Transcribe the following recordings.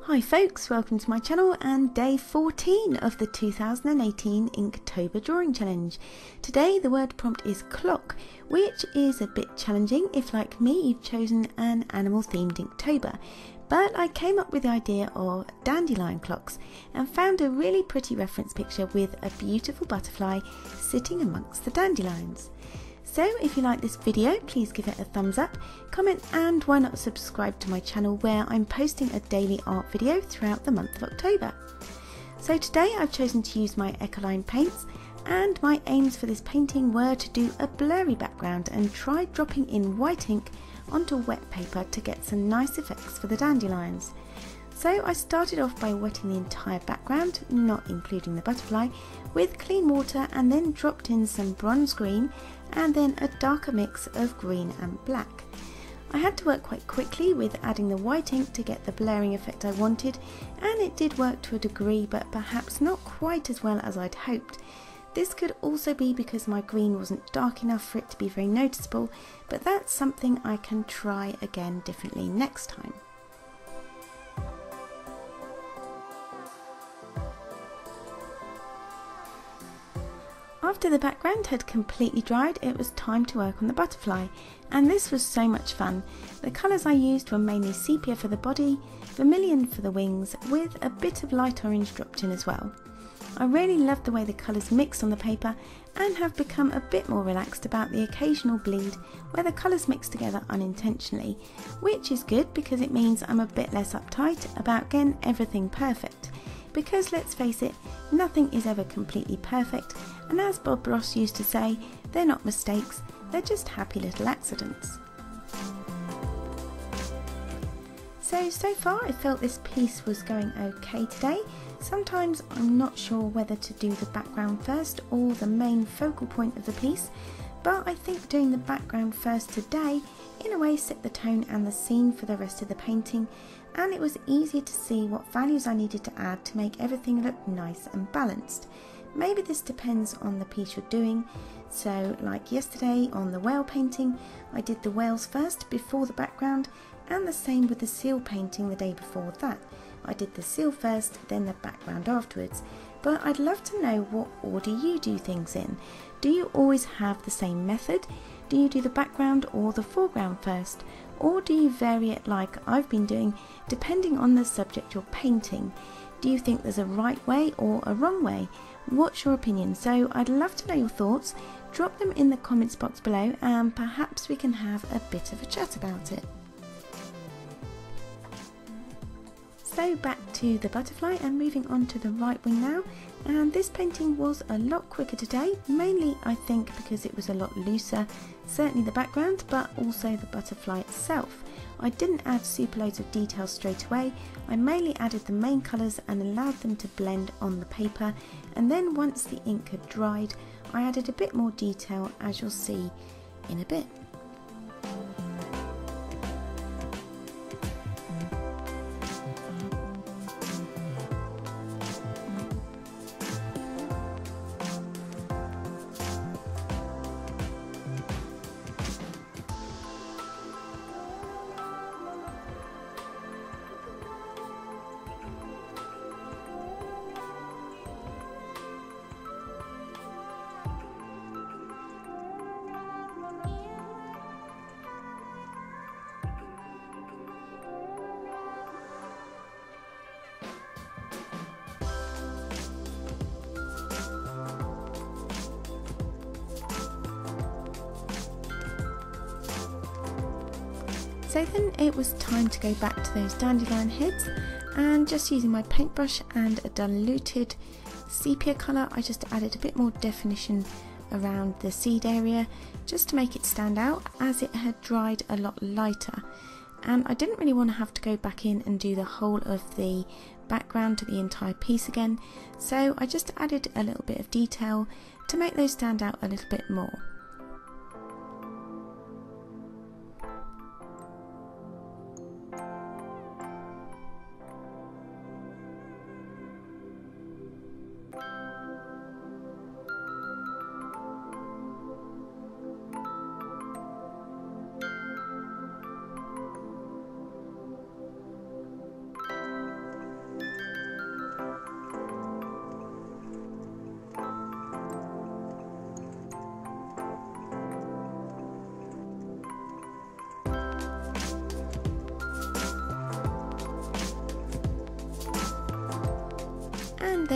Hi folks, welcome to my channel and day 14 of the 2018 Inktober drawing challenge. Today the word prompt is clock, which is a bit challenging if, like me, you've chosen an animal themed Inktober. But I came up with the idea of dandelion clocks and found a really pretty reference picture with a beautiful butterfly sitting amongst the dandelions. So if you like this video, please give it a thumbs up, comment, and why not subscribe to my channel where I'm posting a daily art video throughout the month of October. So today I've chosen to use my Ecoline paints, and my aims for this painting were to do a blurry background and try dropping in white ink onto wet paper to get some nice effects for the dandelions. So I started off by wetting the entire background, not including the butterfly, with clean water, and then dropped in some bronze green and then a darker mix of green and black. I had to work quite quickly with adding the white ink to get the blurring effect I wanted, and it did work to a degree, but perhaps not quite as well as I'd hoped. This could also be because my green wasn't dark enough for it to be very noticeable, but that's something I can try again differently next time. After the background had completely dried, it was time to work on the butterfly, and this was so much fun. The colours I used were mainly sepia for the body, vermilion for the wings, with a bit of light orange dropped in as well. I really loved the way the colours mixed on the paper and have become a bit more relaxed about the occasional bleed where the colours mix together unintentionally, which is good because it means I'm a bit less uptight about getting everything perfect. Because let's face it, nothing is ever completely perfect, and as Bob Ross used to say, they're not mistakes, they're just happy little accidents. So far I felt this piece was going okay today. Sometimes I'm not sure whether to do the background first or the main focal point of the piece, but I think doing the background first today in a way set the tone and the scene for the rest of the painting, and it was easier to see what values I needed to add to make everything look nice and balanced. Maybe this depends on the piece you're doing, so like yesterday on the whale painting, I did the whales first before the background, and the same with the seal painting the day before that. I did the seal first, then the background afterwards. But I'd love to know what order you do things in. Do you always have the same method? Do you do the background or the foreground first? Or do you vary it like I've been doing, depending on the subject you're painting? Do you think there's a right way or a wrong way? What's your opinion? So I'd love to know your thoughts. Drop them in the comments box below and perhaps we can have a bit of a chat about it. So back to the butterfly and moving on to the right wing now, and this painting was a lot quicker today, mainly I think because it was a lot looser, certainly the background but also the butterfly itself. I didn't add super loads of detail straight away, I mainly added the main colours and allowed them to blend on the paper, and then once the ink had dried I added a bit more detail, as you'll see in a bit. So then it was time to go back to those dandelion heads, and just using my paintbrush and a diluted sepia colour, I just added a bit more definition around the seed area just to make it stand out, as it had dried a lot lighter, and I didn't really want to have to go back in and do the whole of the background to the entire piece again, so I just added a little bit of detail to make those stand out a little bit more.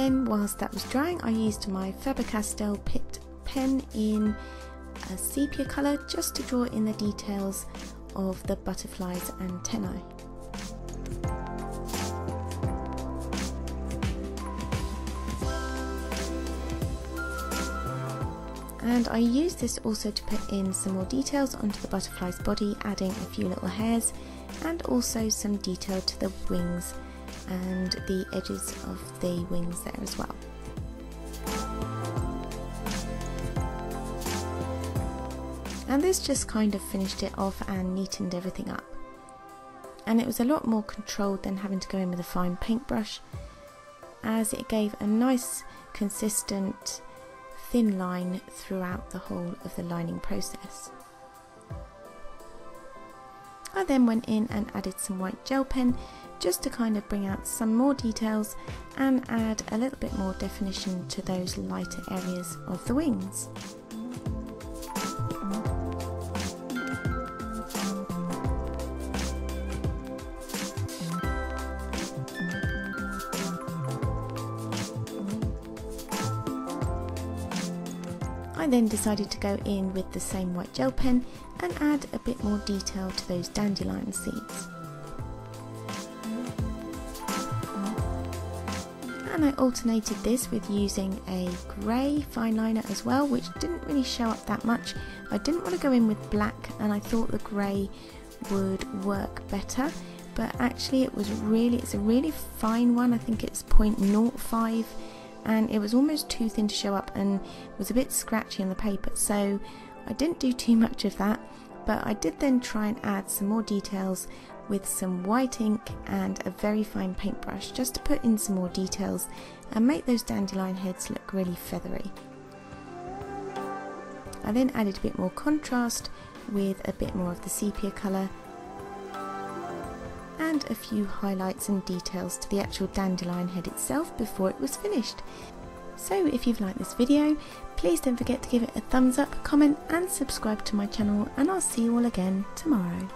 then whilst that was drying, I used my Faber-Castell Pitt pen in a sepia colour just to draw in the details of the butterfly's antennae. And I used this also to put in some more details onto the butterfly's body, adding a few little hairs and also some detail to the wings and the edges of the wings there as well. And this just kind of finished it off and neatened everything up. And it was a lot more controlled than having to go in with a fine paintbrush, as it gave a nice consistent thin line throughout the whole of the lining process. I then went in and added some white gel pen just to kind of bring out some more details and add a little bit more definition to those lighter areas of the wings. I then decided to go in with the same white gel pen and add a bit more detail to those dandelion seeds. And I alternated this with using a grey fine liner as well, which didn't really show up that much. I didn't want to go in with black and I thought the grey would work better, but actually it's a really fine one. I think it's 0.05. And it was almost too thin to show up and was a bit scratchy on the paper, so I didn't do too much of that, but I did then try and add some more details with some white ink and a very fine paintbrush just to put in some more details and make those dandelion heads look really feathery. I then added a bit more contrast with a bit more of the sepia colour and a few highlights and details to the actual dandelion head itself before it was finished. So if you've liked this video, please don't forget to give it a thumbs up, comment and subscribe to my channel, and I'll see you all again tomorrow.